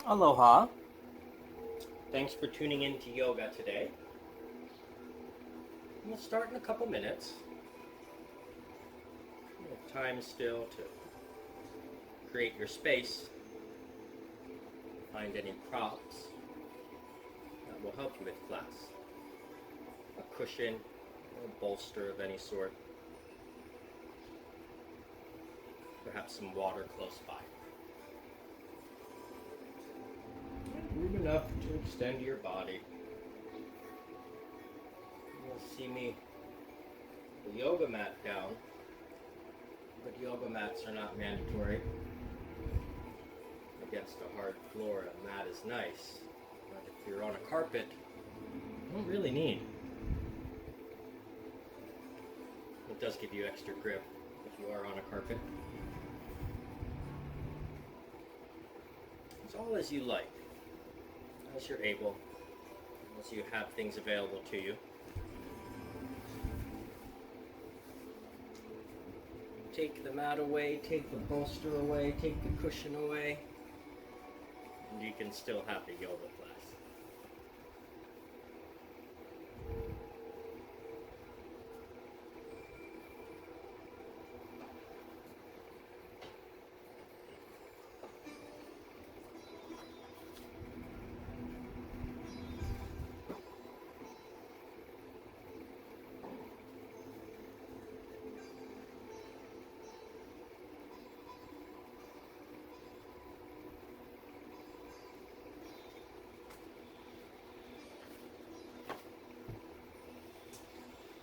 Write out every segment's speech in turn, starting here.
Aloha. Thanks for tuning in to yoga today. We'll start in a couple minutes. We have time still to create your space, find any props that will help you with class. A cushion, a bolster of any sort, perhaps some water close by. Room enough to extend your body. You'll see me the yoga mat down, but yoga mats are not mandatory. Against a hard floor, a mat is nice, but if you're on a carpet, you don't really need. It does give you extra grip if you are on a carpet. It's all as you like, as you're able, as you have things available to you. Take the mat away, take the bolster away, take the cushion away, and you can still have the yoga class.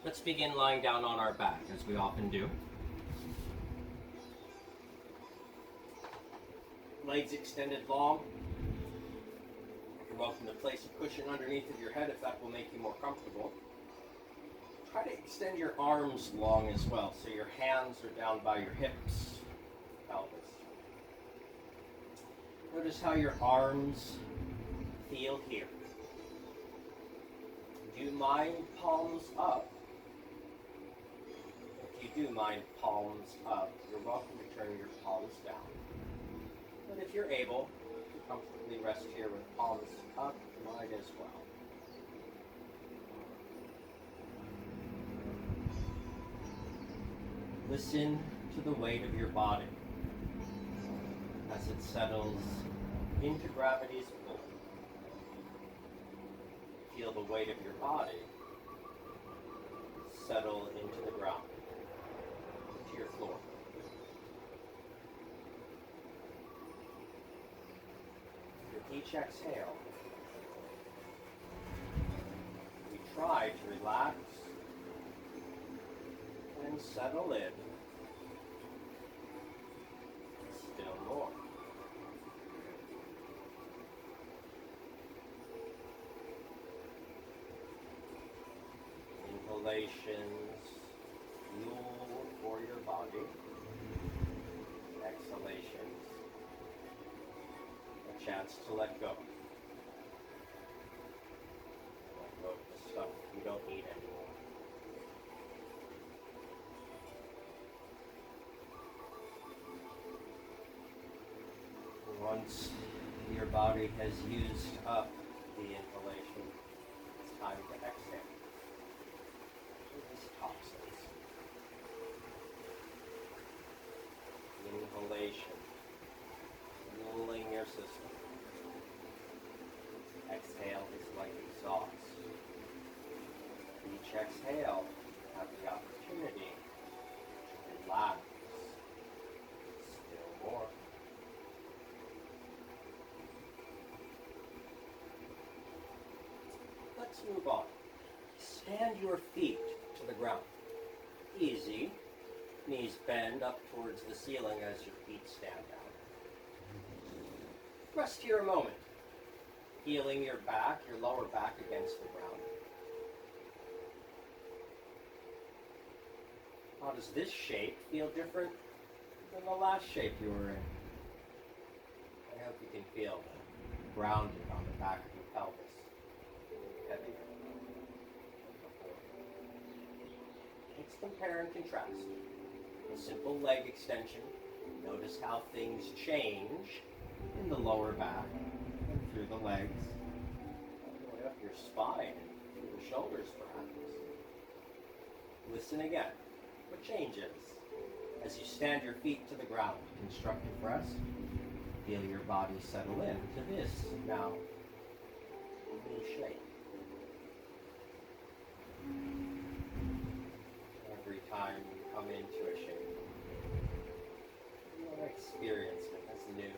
Let's begin lying down on our back, as we often do. Legs extended long. You're welcome to place a cushion underneath of your head if that will make you more comfortable. Try to extend your arms long as well, so your hands are down by your hips, pelvis. Notice how your arms feel here. Do you mind palms up? If you do mind palms up, you're welcome to turn your palms down. But if you're able to comfortably rest here with palms up, you might as well. Listen to the weight of your body as it settles into gravity's pull. Feel the weight of your body settle into the ground, into your floor. With each exhale, we try to relax and settle in. Still more. Inhalations, fuel for your body. Exhalations, a chance to let go. Let go of the stuff you don't need anymore. Once your body has used up the inhalation, it's time to exhale. Release toxins. Inhalation, fueling your system. Exhale is like exhaust. Each exhale, you have the opportunity to relax. Still more. Let's move on. Stand your feet to the ground. Easy. Knees bend up towards the ceiling as your feet stand down. Rest here a moment. Feeling your back, your lower back against the ground. How does this shape feel different than the last shape you were in? I hope you can feel grounded on the back of your pelvis. Heavier than before. Let's compare and contrast. A simple leg extension. Notice how things change in the lower back. and through the legs, all the way up your spine and through the shoulders perhaps. Listen again. What changes? As you stand your feet to the ground, constructive rest, feel your body settle in to this now new shape. Every time you come into a shape, you want to experience it as new,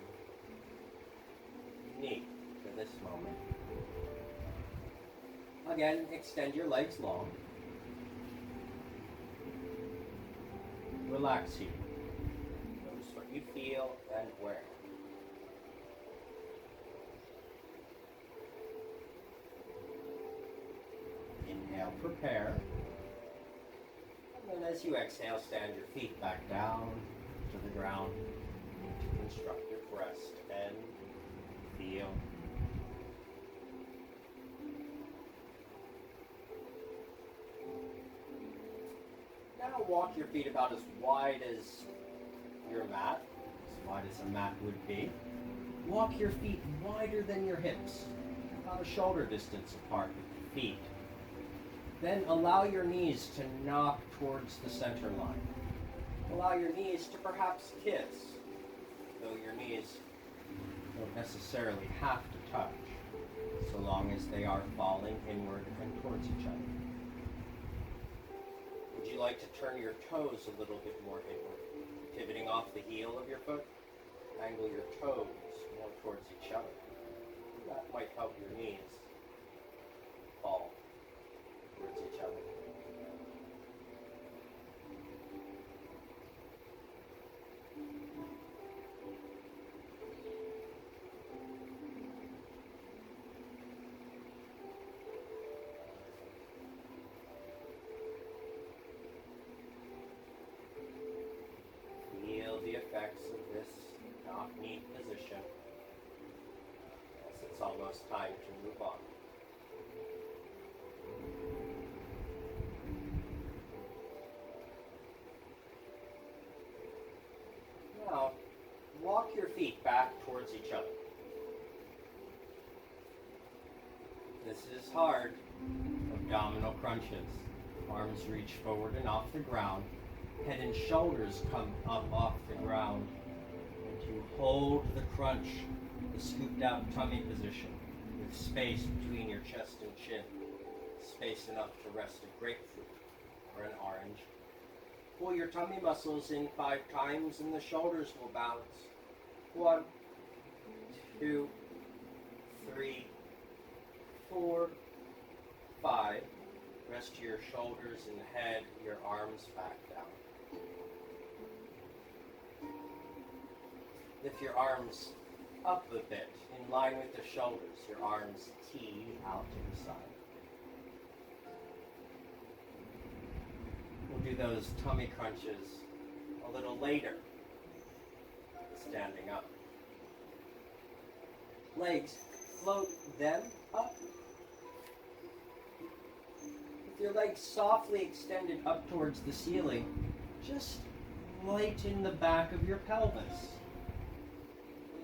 unique to this moment. Again, extend your legs long. Relax here. Notice what you feel and where. Inhale, prepare. And then as you exhale, stand your feet back down to the ground into constructive rest and feel. Now walk your feet about as wide as your mat, as wide as a mat would be. Walk your feet wider than your hips, about a shoulder distance apart with your feet. Then allow your knees to knock towards the center line. Allow your knees to perhaps kiss, though your knees don't necessarily have to touch, so long as they are falling inward and towards each other. Would you like to turn your toes a little bit more inward, pivoting off the heel of your foot? Angle your toes more towards each other. That might help your knees fall towards each other. Feel the effects of this knock-knee position as it's almost time to move on. Now, walk your feet back towards each other. This is hard. Abdominal crunches. Arms reach forward and off the ground. Head and shoulders come up off the ground. And you hold the crunch, the scooped out tummy position, with space between your chest and chin. Space enough to rest a grapefruit or an orange. Pull your tummy muscles in 5 times and the shoulders will bounce. 1, 2, 3, 4, 5. Rest your shoulders and head, your arms back down. Lift your arms up a bit, in line with the shoulders. Your arms tee out to the side. We'll do those tummy crunches a little later, standing up. Legs, float them up. With your legs softly extended up towards the ceiling, just lighten the back of your pelvis.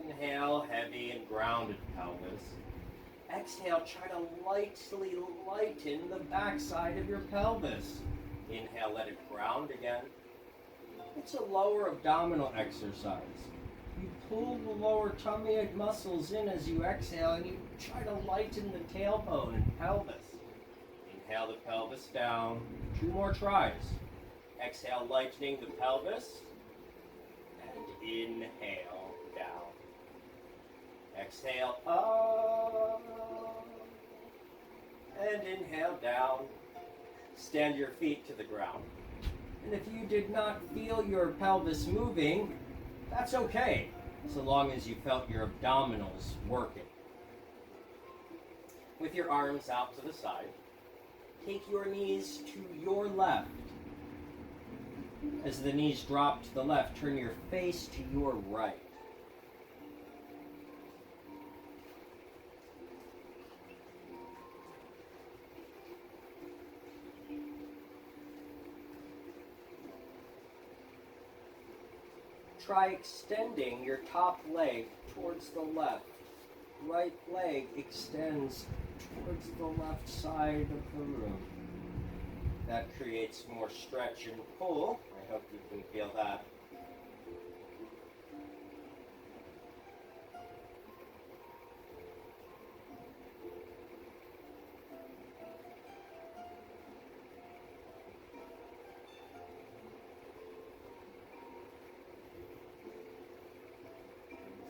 Inhale, heavy and grounded pelvis. Exhale, try to lightly lighten the backside of your pelvis. Inhale, let it ground again. It's a lower abdominal exercise. You pull the lower tummy muscles in as you exhale and you try to lighten the tailbone and pelvis. Inhale the pelvis down. 2 more tries. Exhale, lightening the pelvis. And inhale down. Exhale up. And inhale down. Stand your feet to the ground. And if you did not feel your pelvis moving, that's okay, so long as you felt your abdominals working. With your arms out to the side, take your knees to your left. As the knees drop to the left, turn your face to your right. Try extending your top leg towards the left. right leg extends towards the left side of the room. That creates more stretch and pull. I hope you can feel that.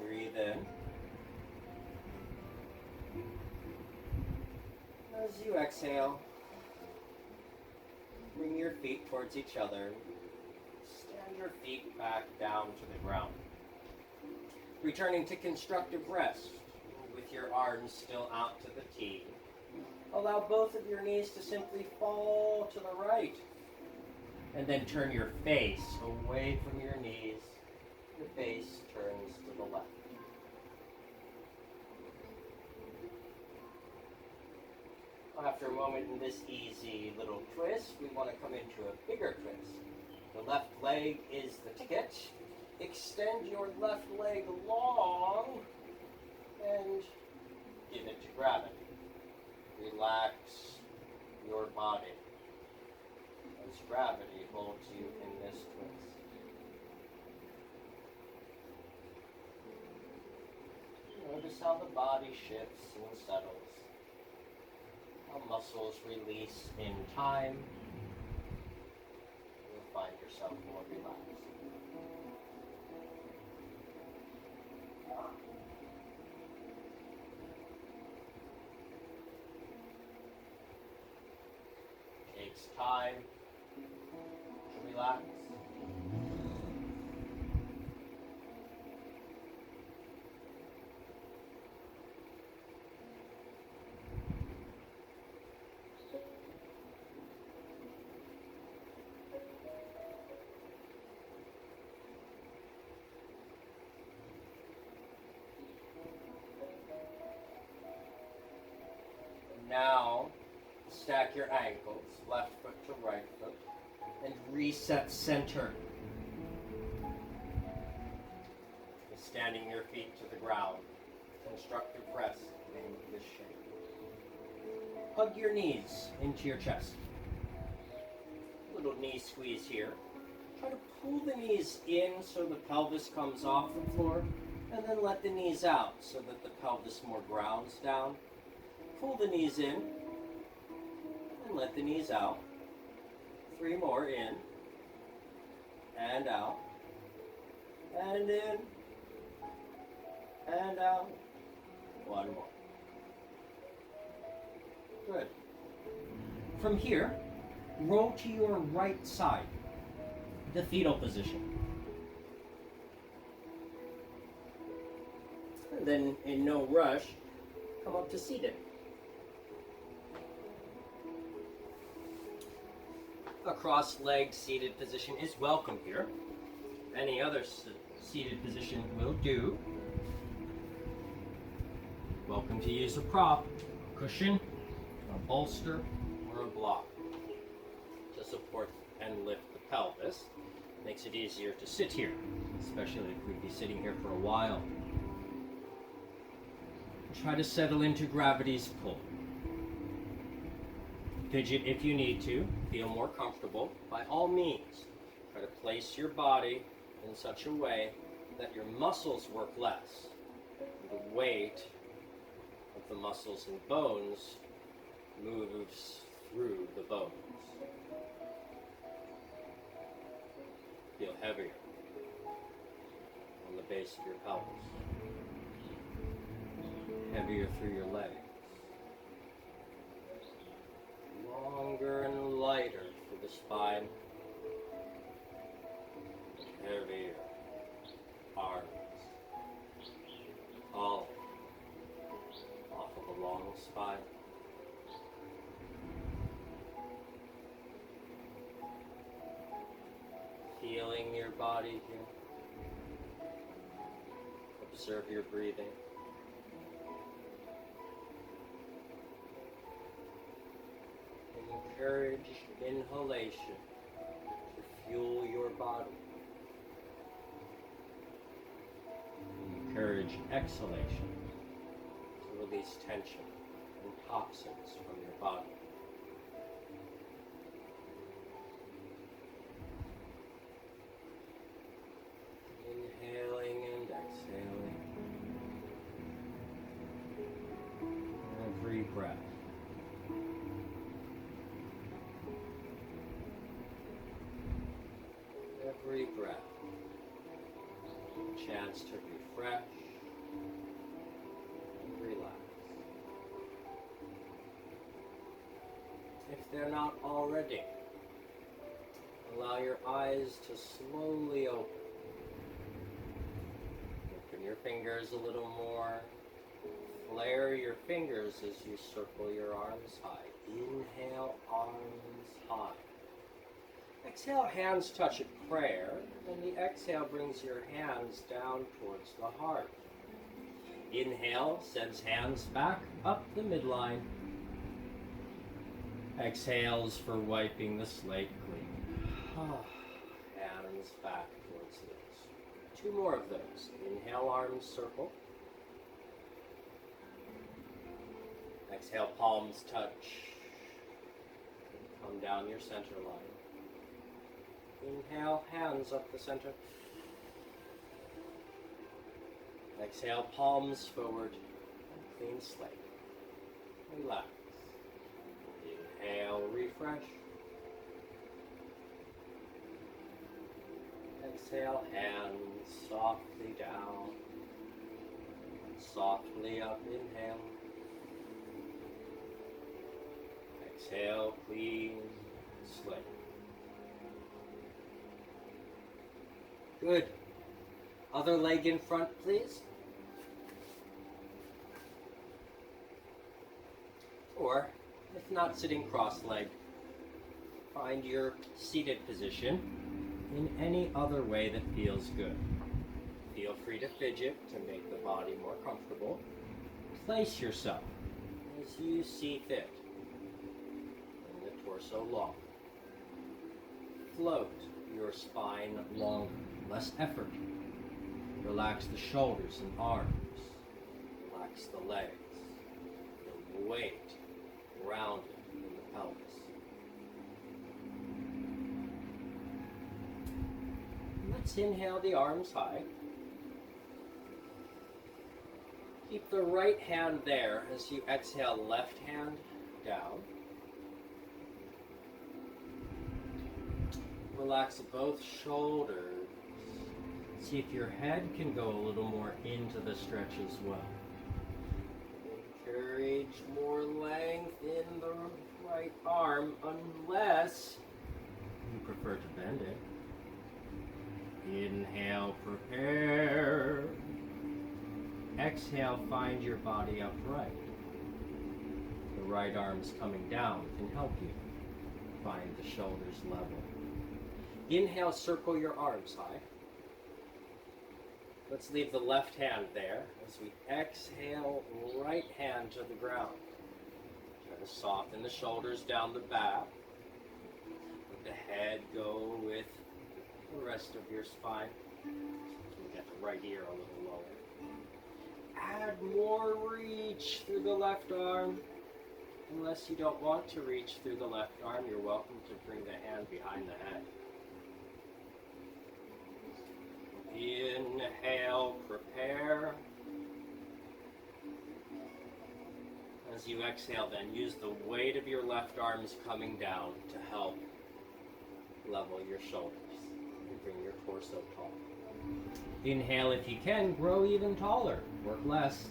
Breathe in. As you exhale, bring your feet towards each other. Stand your feet back down to the ground. Returning to constructive rest with your arms still out to the T. Allow both of your knees to simply fall to the right. And then turn your face away from your knees. Your face turns to the left. After a moment in this easy little twist, we want to come into a bigger twist. The left leg is the ticket. Extend your left leg long and give it to gravity. Relax your body as gravity holds you in this twist. Notice how the body shifts and settles. How muscles release in time. You'll find yourself more relaxed. Takes time to relax. Now, stack your ankles, left foot to right foot, and reset center. Standing your feet to the ground, constructive rest in this shape. Hug your knees into your chest. Little knee squeeze here. Try to pull the knees in so the pelvis comes off the floor, and then let the knees out so that the pelvis more grounds down. Pull the knees in, and let the knees out. 3 more in, and out, and in, and out. 1 more. Good. From here, roll to your right side, the fetal position. And then, in no rush, come up to seated. A cross-legged seated position is welcome here. Any other seated position will do. Welcome to use a prop, a cushion, a bolster, or a block to support and lift the pelvis. Makes it easier to sit here, especially if we'd be sitting here for a while. Try to settle into gravity's pull. Fidget if you need to, feel more comfortable. By all means, try to place your body in such a way that your muscles work less. The weight of the muscles and bones moves through the bones. Feel heavier on the base of your pelvis. Heavier through your legs. Longer and lighter for the spine. Heavier arms. All off of a long spine. Feeling your body here. Observe your breathing. Encourage inhalation to fuel your body. Encourage exhalation release tension and toxins from your body. Inhaling and exhaling. Every breath. Every breath. A chance to refresh and relax. If they're not already, allow your eyes to slowly open. Open your fingers a little more. Flare your fingers as you circle your arms high. Inhale, arms high. Exhale, hands touch at prayer, and the exhale brings your hands down towards the heart. Inhale sends hands back up the midline. Exhales for wiping the slate clean. Hands back towards those. 2 more of those. Inhale, arms circle. Exhale, palms touch. Come down your center line. Inhale, hands up the center. Exhale, palms forward. Clean slate. Relax. Inhale, refresh. Exhale, hands softly down. Softly up, inhale. Exhale, clean slate. Good. Other leg in front, please. Or, if not sitting cross-legged, find your seated position in any other way that feels good. Feel free to fidget to make the body more comfortable. Place yourself as you see fit. Bring the torso long. Float your spine longer, less effort. Relax the shoulders and arms. Relax the legs. Feel the weight grounded in the pelvis. Let's inhale the arms high. Keep the right hand there as you exhale, left hand down. Relax both shoulders. See if your head can go a little more into the stretch as well. Encourage more length in the right arm unless you prefer to bend it. Inhale, prepare. Exhale, find your body upright. The right arm's coming down can help you find the shoulders level. Inhale, circle your arms high. Let's leave the left hand there as we exhale, right hand to the ground. Try to soften the shoulders down the back. Let the head go with the rest of your spine. So you get the right ear a little lower. Add more reach through the left arm. Unless you don't want to reach through the left arm, you're welcome to bring the hand behind the head. Inhale, prepare. As you exhale, then use the weight of your left arms coming down to help level your shoulders and bring your torso tall. Inhale if you can, grow even taller, work less.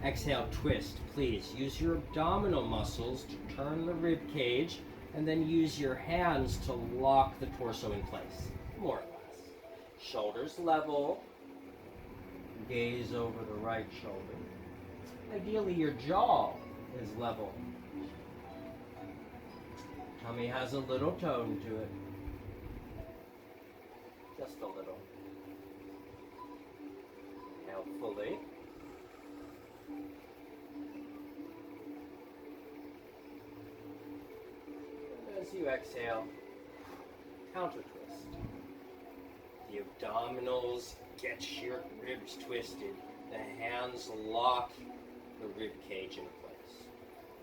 Exhale, twist, please. Use your abdominal muscles to turn the rib cage and then use your hands to lock the torso in place, more or less. Shoulders level, gaze over the right shoulder. Ideally your jaw is level. Tummy has a little tone to it. Just a little. Inhale fully. And as you exhale, counter twist. The abdominals get your ribs twisted. The hands lock the rib cage in place.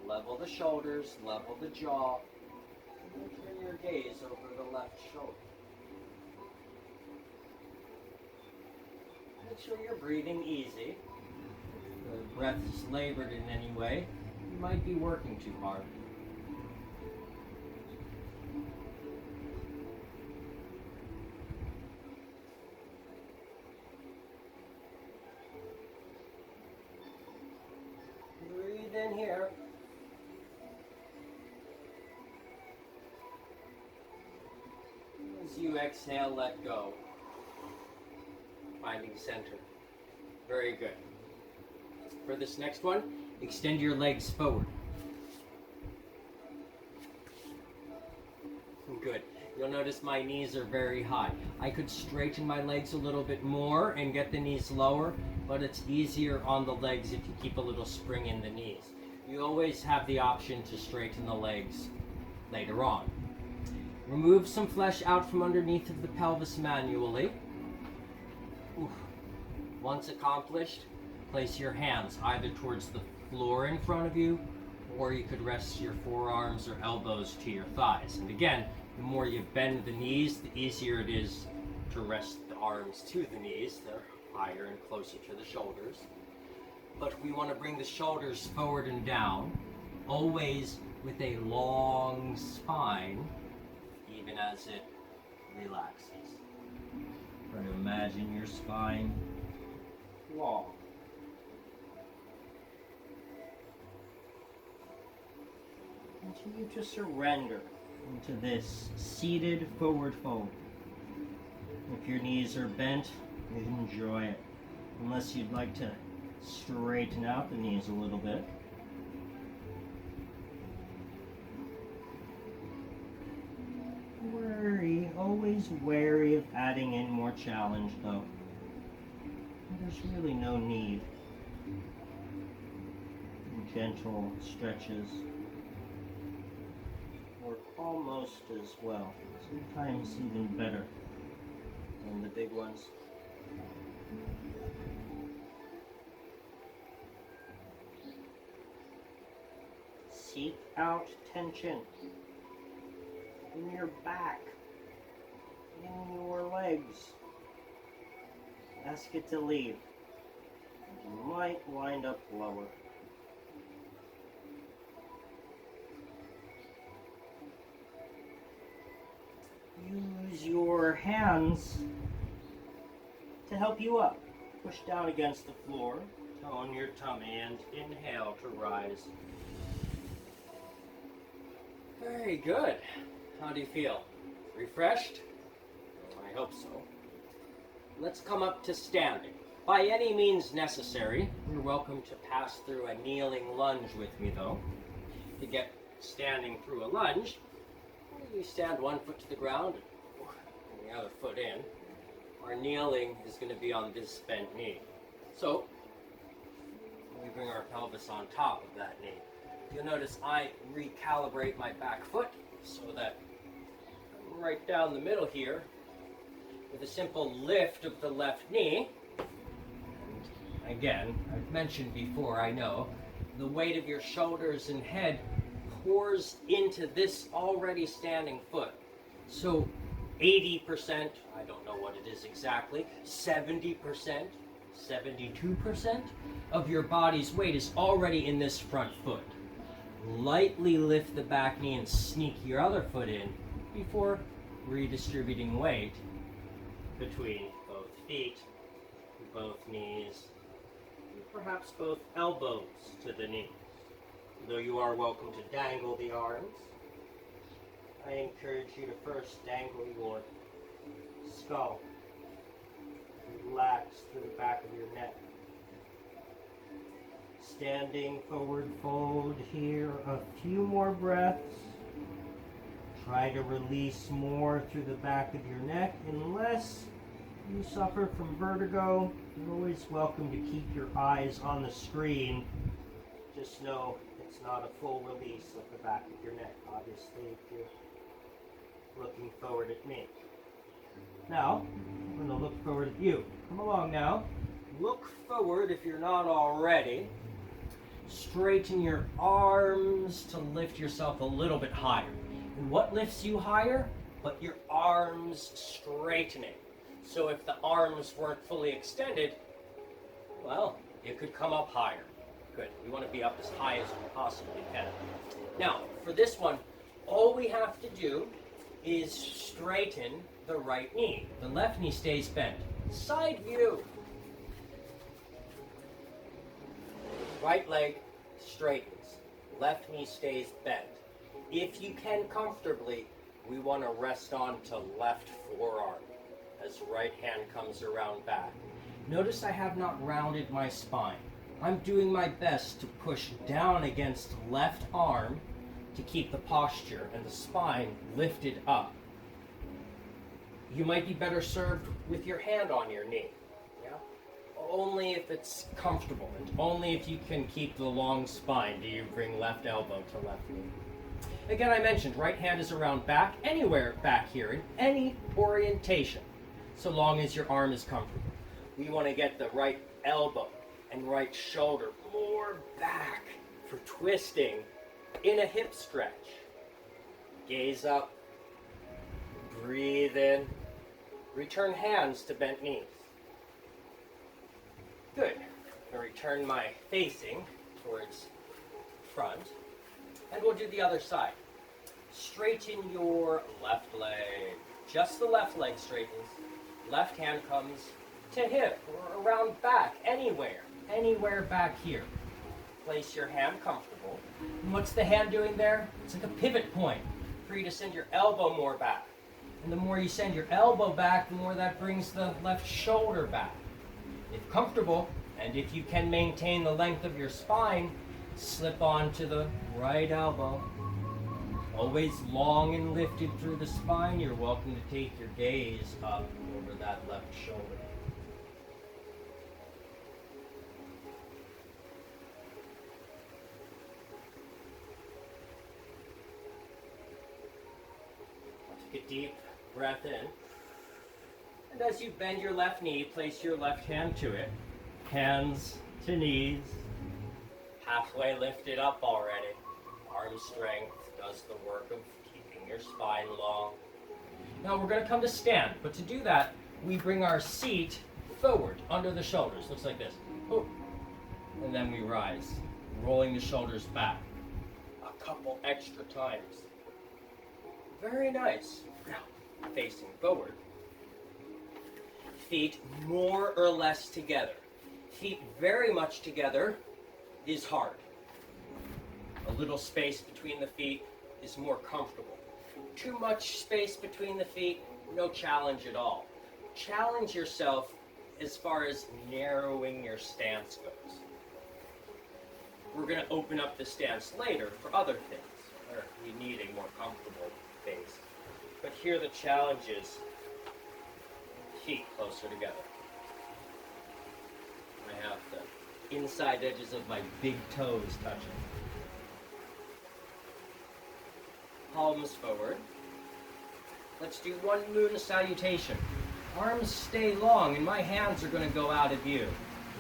Level the shoulders, level the jaw, and turn your gaze over the left shoulder. Make sure you're breathing easy. If the breath is labored in any way, you might be working too hard. Breathe in here. As you exhale, let go. Finding center. Very good. For this next one, extend your legs forward. Good. You'll notice my knees are very high. I could straighten my legs a little bit more and get the knees lower, but it's easier on the legs if you keep a little spring in the knees. You always have the option to straighten the legs later on. Remove some flesh out from underneath of the pelvis manually. Oof. Once accomplished, place your hands either towards the floor in front of you, or you could rest your forearms or elbows to your thighs. And again, the more you bend the knees, the easier it is to rest the arms to the knees. They're higher and closer to the shoulders. But we want to bring the shoulders forward and down, always with a long spine, even as it relaxes. Try to imagine your spine long. Continue to surrender into this seated forward fold. If your knees are bent, enjoy it. Unless you'd like to straighten out the knees a little bit. Always wary of adding in more challenge though. There's really no need. Gentle stretches work almost as well, sometimes even better than the big ones. Seek out tension in your back, in your legs. Ask it to leave. You might wind up lower. Use your hands to help you up. Push down against the floor, tone your tummy, and inhale to rise. Very good. How do you feel? Refreshed? I hope so. Let's come up to standing. By any means necessary. You're welcome to pass through a kneeling lunge with me though. To get standing through a lunge, you stand one foot to the ground and the other foot in. Our kneeling is going to be on this bent knee. So, we bring our pelvis on top of that knee. You'll notice I recalibrate my back foot so that I'm right down the middle here with a simple lift of the left knee. And again, I've mentioned before, I know, the weight of your shoulders and head pours into this already standing foot. So 80%, I don't know what it is exactly, 70%, 72% of your body's weight is already in this front foot. Lightly lift the back knee and sneak your other foot in before redistributing weight between both feet, both knees, and perhaps both elbows to the knees. Though you are welcome to dangle the arms, I encourage you to first dangle your skull. Relax through the back of your neck. Standing forward fold here, a few more breaths. Try to release more through the back of your neck. Unless you suffer from vertigo, you're always welcome to keep your eyes on the screen. Just know it's not a full release of the back of your neck, obviously, if you're looking forward at me. Now, I'm going to look forward at you. Come along now. Look forward if you're not already. straighten your arms to lift yourself a little bit higher. And what lifts you higher? But your arms straightening. So if the arms weren't fully extended, well, you could come up higher. Good. We want to be up as high as we possibly can. Now, for this one, all we have to do is straighten the right knee. The left knee stays bent. Side view. Right leg straightens. Left knee stays bent. If you can comfortably, we want to rest on to left forearm as right hand comes around back. Notice I have not rounded my spine. I'm doing my best to push down against left arm to keep the posture and the spine lifted up. You might be better served with your hand on your knee. Yeah? Only if it's comfortable and only if you can keep the long spine do you bring left elbow to left knee. Again, I mentioned right hand is around back, anywhere back here, in any orientation, so long as your arm is comfortable. We want to get the right elbow and right shoulder more back for twisting in a hip stretch. Gaze up, breathe in, return hands to bent knees. Good. I'm going to return my facing towards front, and we'll do the other side. Straighten your left leg. Just the left leg straightens. Left hand comes to hip or around back, anywhere back here. Place your hand comfortable. And what's the hand doing there? It's like a pivot point for you to send your elbow more back. And the more you send your elbow back, the more that brings the left shoulder back. If comfortable, and if you can maintain the length of your spine, slip onto the right elbow. Always long and lifted through the spine. You're welcome to take your gaze up over that left shoulder. Take a deep breath in. And as you bend your left knee, place your left hand to it. Hands to knees. Halfway lifted up already. Arm strength does the work of keeping your spine long. Now we're going to come to stand, but to do that, we bring our seat forward under the shoulders. Looks like this. Ooh. And then we rise, rolling the shoulders back a couple extra times. Very nice. Now, facing forward. Feet more or less together. Feet very much together is hard. A little space between the feet is more comfortable. Too much space between the feet, no challenge at all. Challenge yourself as far as narrowing your stance goes. We're going to open up the stance later for other things, where we need a more comfortable base. But here the challenge is feet closer together. I have the inside edges of my big toes touching. Palms forward. Let's do one moon salutation. Arms stay long and my hands are going to go out of view.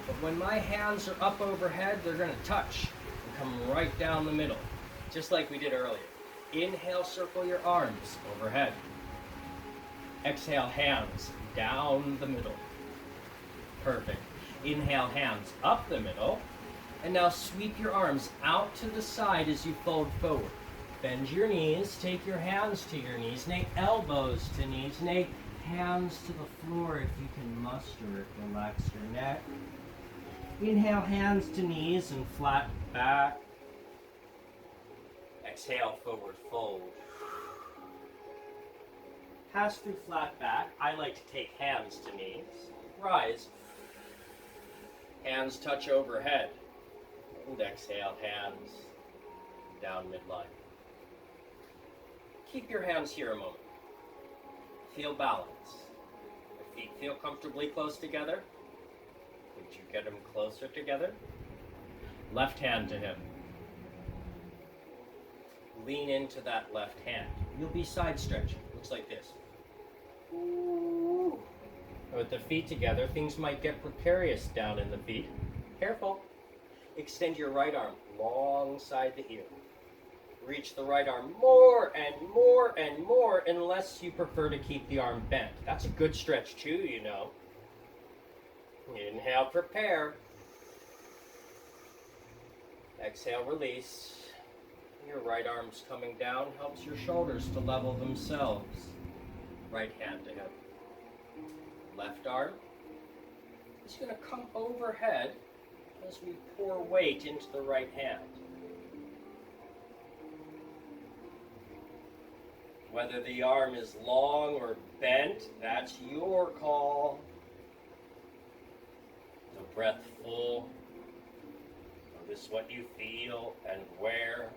But when my hands are up overhead, they're going to touch and come right down the middle, just like we did earlier. Inhale, circle your arms overhead. Exhale, hands down the middle. Perfect. Inhale, hands up the middle. And now sweep your arms out to the side as you fold forward. Bend your knees, take your hands to your knees, nay, elbows to knees, nay, hands to the floor if you can muster it. Relax your neck. Inhale, hands to knees and flat back. Exhale, forward fold. Pass through flat back. I like to take hands to knees. Rise. Hands touch overhead. And exhale, hands down midline. Keep your hands here a moment. Feel balance. Your feet feel comfortably close together. Would you get them closer together? Left hand to hip. Lean into that left hand. You'll be side stretching. Looks like this. Ooh. With the feet together, things might get precarious down in the feet. Careful. Extend your right arm alongside the ear. Reach the right arm more and more and more unless you prefer to keep the arm bent. That's a good stretch too, you know. Inhale, prepare. Exhale, release. Your right arm's coming down, helps your shoulders to level themselves. Right hand to hip. Left arm is going to come overhead as we pour weight into the right hand. Whether the arm is long or bent, that's your call. The breath full. Notice what you feel and where.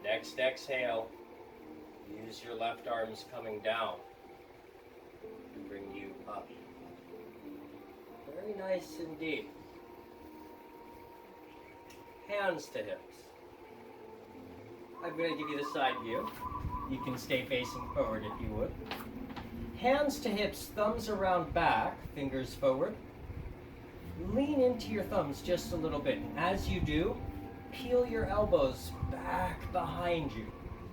Next exhale, use your left arms coming down to bring you up. Very nice indeed. Hands to hips. I'm going to give you the side view. You can stay facing forward if you would. Hands to hips, thumbs around back, fingers forward. Lean into your thumbs just a little bit. As you do, peel your elbows back behind you.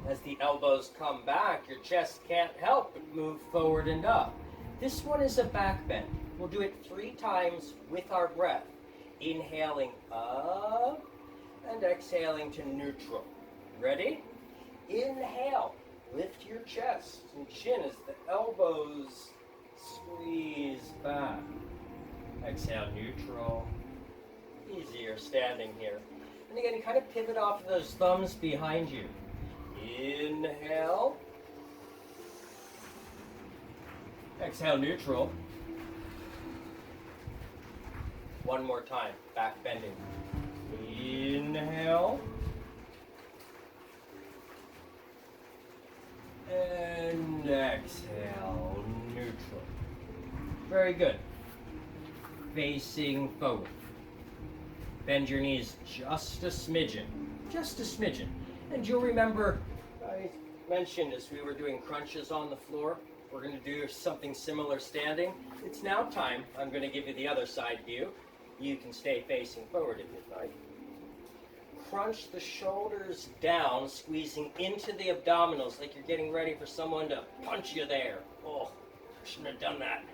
As the elbows come back, your chest can't help but move forward and up. This one is a back bend. We'll do it 3 times with our breath. Inhaling up and exhaling to neutral. Ready? Inhale. Lift your chest and chin as the elbows squeeze back. Exhale, neutral. Easier standing here. And again, kind of pivot off of those thumbs behind you. Inhale. Exhale, neutral. One more time, back bending. Inhale. And exhale, neutral. Very good. Facing forward. Bend your knees just a smidgen. Just a smidgen. And you'll remember, I mentioned as we were doing crunches on the floor, we're going to do something similar standing. It's now time. I'm going to give you the other side view. You can stay facing forward if you'd like. Crunch the shoulders down, squeezing into the abdominals like you're getting ready for someone to punch you there. Oh, I shouldn't have done that.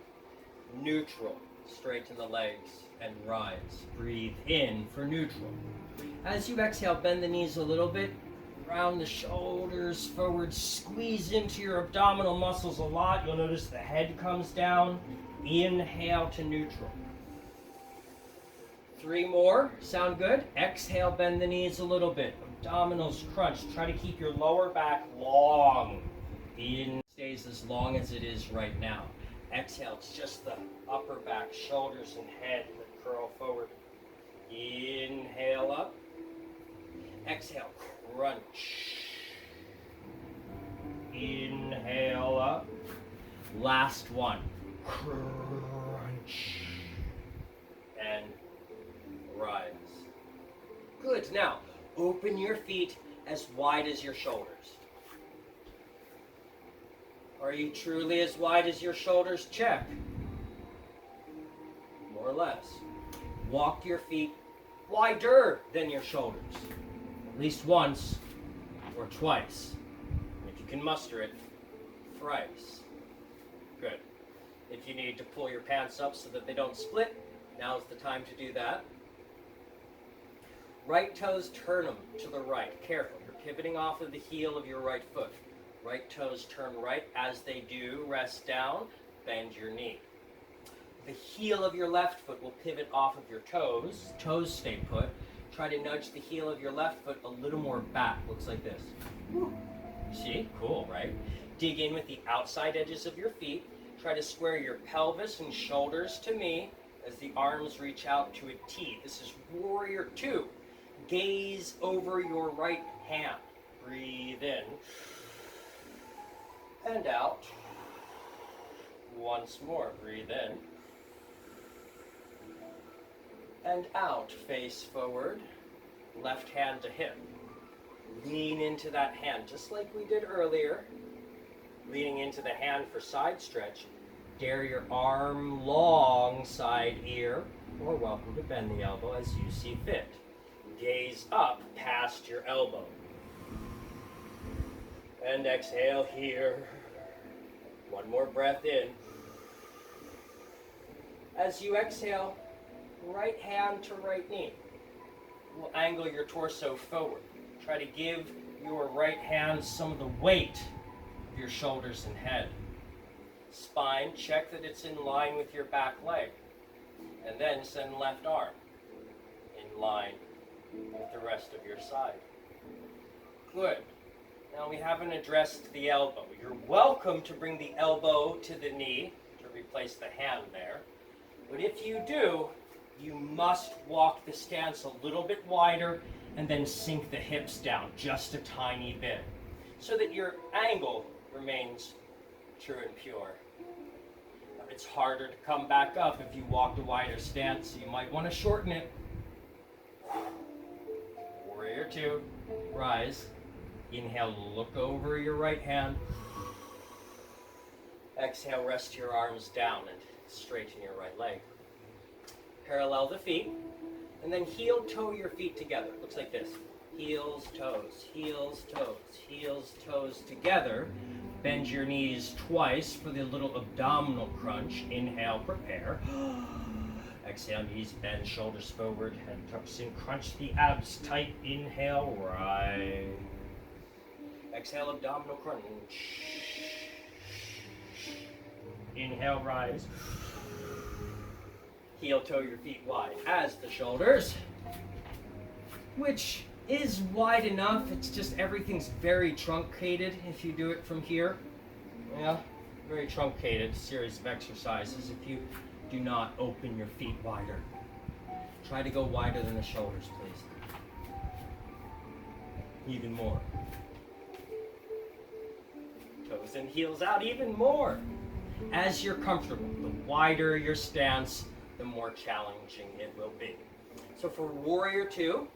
Neutral. Straighten the legs and rise. Breathe in for neutral. As you exhale, bend the knees a little bit. Round the shoulders forward. Squeeze into your abdominal muscles a lot. You'll notice the head comes down. Inhale to neutral. 3 more. Sound good? Exhale, bend the knees a little bit. Abdominals crunch. Try to keep your lower back long. In stays as long as it is right now. Exhale, it's just the upper back, shoulders and head that curl forward. Inhale up. Exhale, crunch. Inhale up. Last one. Crunch. And rise. Good. Now, open your feet as wide as your shoulders. Are you truly as wide as your shoulders? Check. More or less. Walk your feet wider than your shoulders. At least once or twice. If you can muster it, thrice. Good. If you need to pull your pants up so that they don't split, now's the time to do that. Right toes, turn them to the right. Careful, you're pivoting off of the heel of your right foot. Right toes turn right. As they do, rest down, bend your knee. The heel of your left foot will pivot off of your toes. Toes stay put. Try to nudge the heel of your left foot a little more back. Looks like this. See? Cool, right? Dig in with the outside edges of your feet. Try to square your pelvis and shoulders to me as the arms reach out to a T. This is Warrior 2. Gaze over your right hand. Breathe in. And out. Once more, breathe in. And out, face forward. Left hand to hip. Lean into that hand, just like we did earlier. Leaning into the hand for side stretch. Dare your arm long, side ear, or welcome to bend the elbow as you see fit. Gaze up past your elbow. And exhale here. One more breath in. As you exhale, right hand to right knee. We'll angle your torso forward. Try to give your right hand some of the weight of your shoulders and head. Spine, check that it's in line with your back leg. And then send left arm in line with the rest of your side. Good. Now we haven't addressed the elbow. You're welcome to bring the elbow to the knee to replace the hand there. But if you do, you must walk the stance a little bit wider and then sink the hips down just a tiny bit so that your angle remains true and pure. It's harder to come back up if you walk a wider stance, so you might want to shorten it. Warrior 2, rise. Inhale, look over your right hand. Exhale, rest your arms down and straighten your right leg. Parallel the feet, and then heel toe your feet together. Looks like this. Heels, toes, heels, toes, heels, toes together. Bend your knees twice for the little abdominal crunch. Inhale, prepare. Exhale, knees bend, shoulders forward, head tucks in, crunch the abs tight. Inhale, rise. Exhale, abdominal crunch. Inhale, rise. Heel toe your feet wide as the shoulders, which is wide enough. It's just everything's very truncated if you do it from here. Yeah, very truncated series of exercises if you do not open your feet wider. Try to go wider than the shoulders, please. Even more. Toes and heels out even more. As you're comfortable, the wider your stance, the more challenging it will be. So for Warrior 2,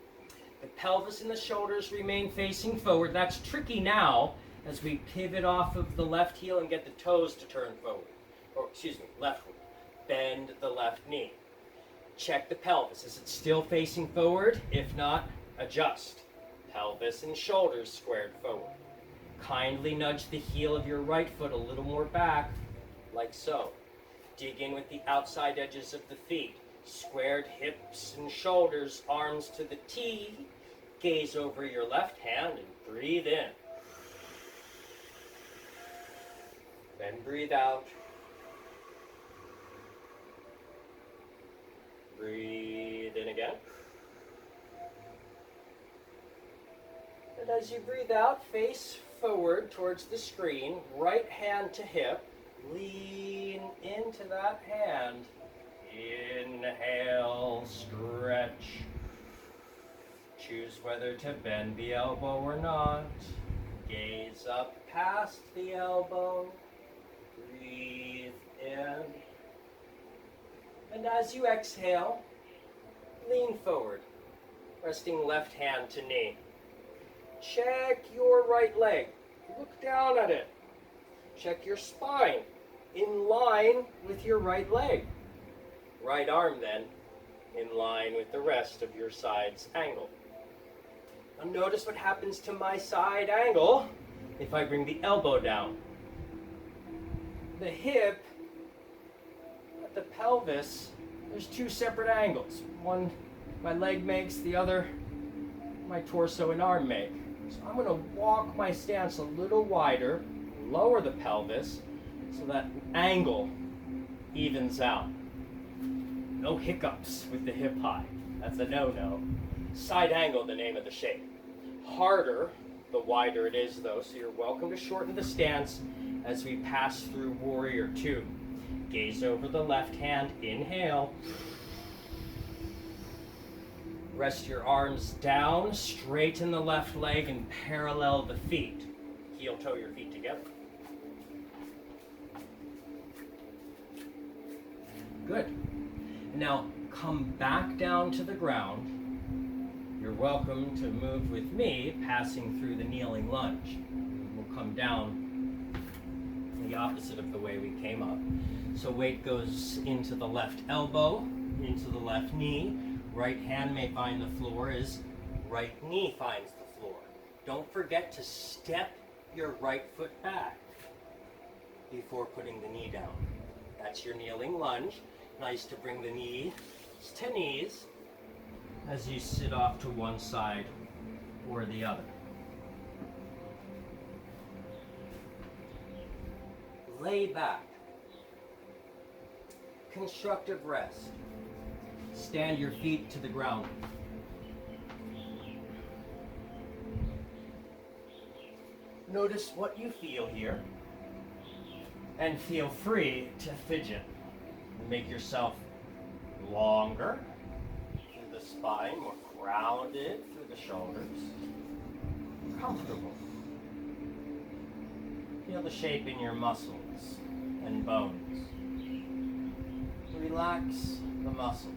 the pelvis and the shoulders remain facing forward. That's tricky now as we pivot off of the left heel and get the toes to turn forward. Or, leftward. Bend the left knee. Check the pelvis. Is it still facing forward? If not, adjust. Pelvis and shoulders squared forward. Kindly nudge the heel of your right foot a little more back, like so. Dig in with the outside edges of the feet. Squared hips and shoulders, arms to the T. Gaze over your left hand and breathe in. Then breathe out. Breathe in again. And as you breathe out, face forward towards the screen, right hand to hip. Lean into that hand. Inhale, stretch. Choose whether to bend the elbow or not. Gaze up past the elbow. Breathe in. And as you exhale, lean forward, resting left hand to knee. Check your right leg. Look down at it. Check your spine in line with your right leg. Right arm then in line with the rest of your side's angle. Now notice what happens to my side angle if I bring the elbow down. The hip at the pelvis, there's two separate angles. One my leg makes, the other my torso and arm make. So I'm going to walk my stance a little wider, lower the pelvis, so that angle evens out. No hiccups with the hip high. That's a no-no. Side angle, the name of the shape. Harder, the wider it is though, so you're welcome to shorten the stance as we pass through Warrior 2. Gaze over the left hand, inhale. Rest your arms down, straighten the left leg and parallel the feet. Heel toe your feet together. Good. Now come back down to the ground. You're welcome to move with me, passing through the kneeling lunge. We'll come down the opposite of the way we came up. So weight goes into the left elbow, into the left knee. Right hand may find the floor as right knee finds the floor. Don't forget to step your right foot back before putting the knee down. That's your kneeling lunge. Nice to bring the knees to knees as you sit off to one side or the other. Lay back. Constructive rest. Stand your feet to the ground. Notice what you feel here, and feel free to fidget. Make yourself longer through the spine, more grounded through the shoulders. Comfortable. Feel the shape in your muscles and bones. Relax the muscles.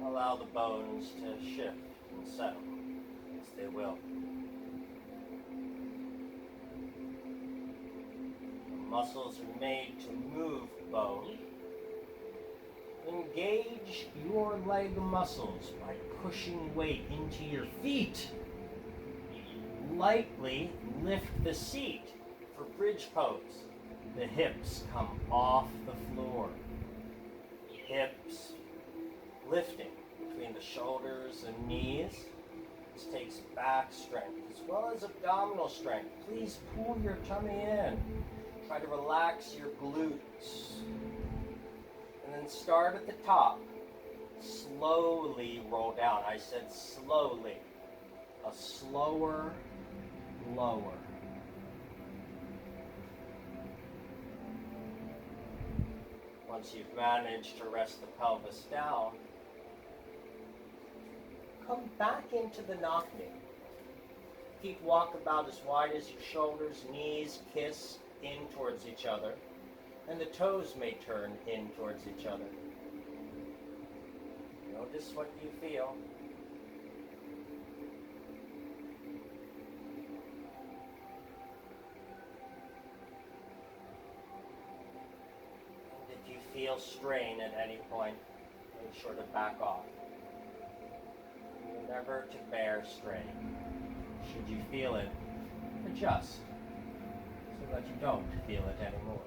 Allow the bones to shift and settle as they will. The muscles are made to move bone. Engage your leg muscles by pushing weight into your feet. Lightly lift the seat for bridge pose. The hips come off the floor. Hips lifting between the shoulders and knees. This takes back strength as well as abdominal strength. Please pull your tummy in. Try to relax your glutes. And then start at the top. Slowly roll down. I said slowly. A slower lower. Once you've managed to rest the pelvis down, come back into the knock knee. Feet walk about as wide as your shoulders, knees kiss in towards each other, and the toes may turn in towards each other. Notice what you feel. And if you feel strain at any point, make sure to back off. Never to bear strain. Should you feel it, adjust so that you don't feel it anymore.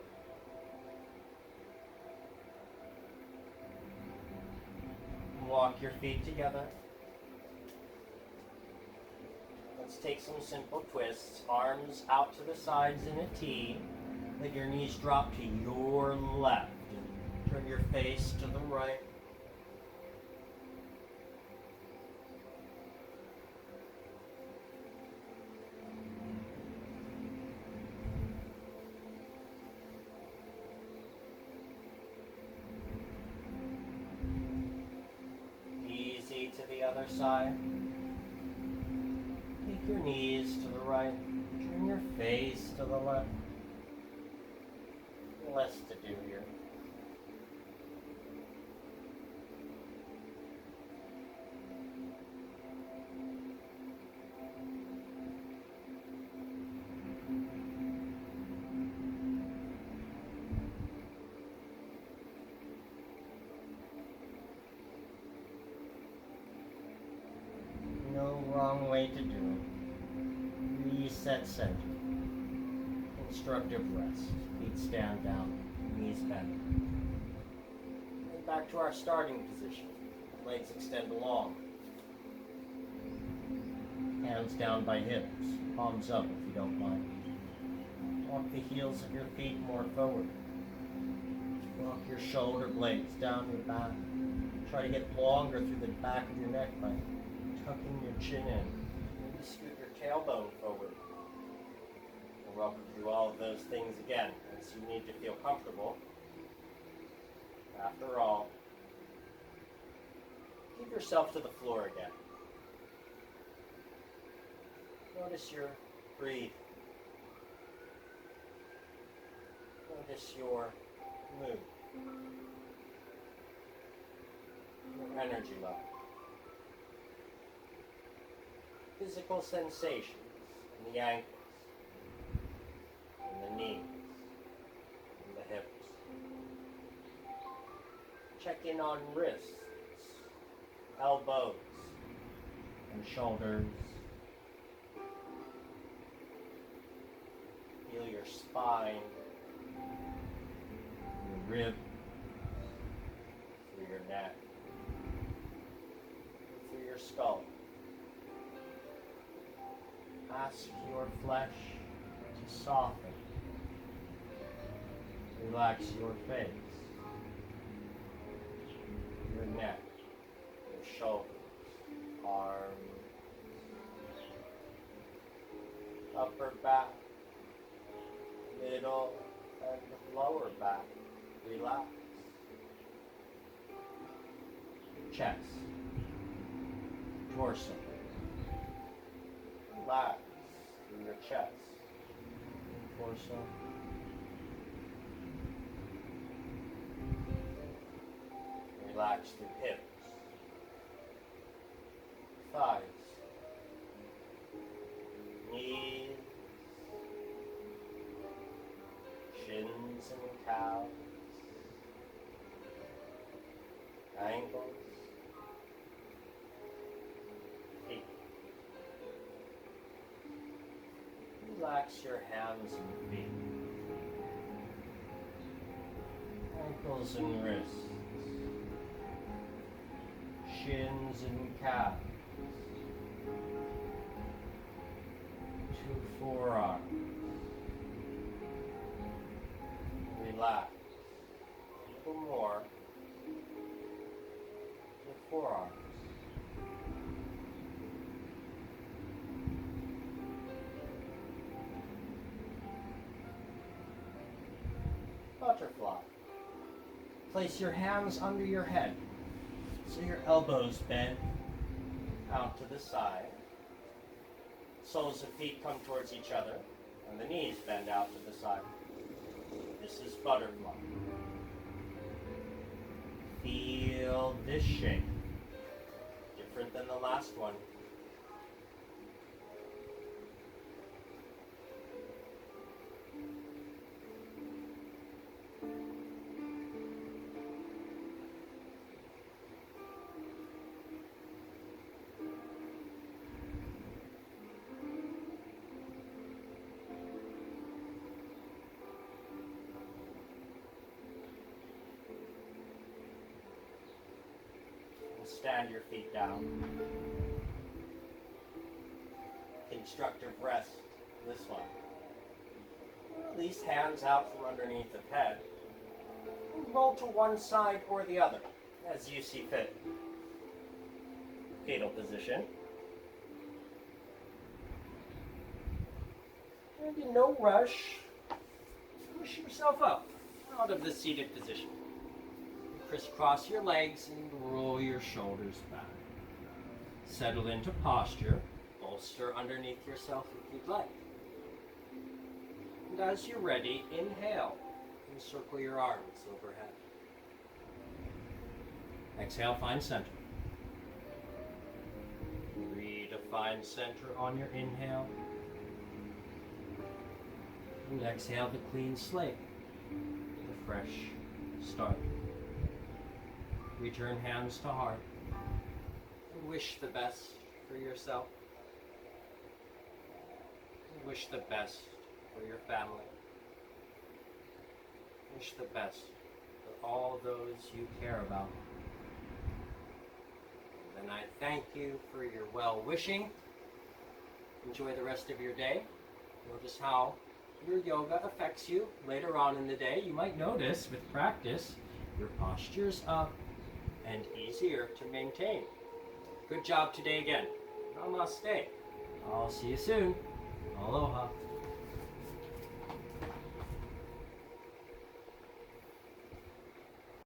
Walk your feet together. Let's take some simple twists. Arms out to the sides in a T. Let your knees drop to your left. Turn your face to the right. Other side. Take your knees to the right. Turn your face to the left. Less to do here. Wrong way to do it. Reset center. Constructive rest. Feet stand down, knees bend. And back to our starting position. Legs extend long. Hands down by hips. Palms up if you don't mind. Walk the heels of your feet more forward. Walk your shoulder blades down your back. Try to get longer through the back of your neck by tucking your chin in. Maybe scoot your tailbone forward. And welcome to all of those things again, as you need to feel comfortable. After all, keep yourself to the floor again. Notice your breathing. Notice your mood. Your energy level. Physical sensations in the ankles, in the check in on wrists, elbows, and shoulders. Feel your spine, your ribs, through your neck, through your skull. Ask your flesh to soften. Relax your face, your neck, your shoulders, arms, upper back, middle, and lower back. Relax. Chest, torso. Relax in your chest, torso. Relax the hips, thighs, knees, shins and calves, ankles, feet. Relax your hands and feet, ankles and wrists, shins and calves, 2 forearms. Relax a little more. The forearms. Butterfly. Place your hands under your head so your elbows bend out to the side. Soles of feet come towards each other and the knees bend out to the side. This is butterfly. Feel this shape. Different than the last one. Stand your feet down. Constructive rest, this one. Release hands out from underneath the head. And roll to one side or the other, as you see fit. Fetal position. And in no rush, push yourself up out of the seated position. Crisscross your legs and roll your shoulders back. Settle into posture. Bolster underneath yourself if you'd like. And as you're ready, inhale and circle your arms overhead. Exhale, find center. Redefine center on your inhale. And exhale the clean slate. The fresh start. Return hands to heart and wish the best for yourself. And wish the best for your family. Wish the best for all those you care about. And I thank you for your well-wishing. Enjoy the rest of your day. Notice how your yoga affects you later on in the day. You might notice with practice, your posture's up and easier to maintain. Good job today again. Namaste. I'll see you soon. Aloha.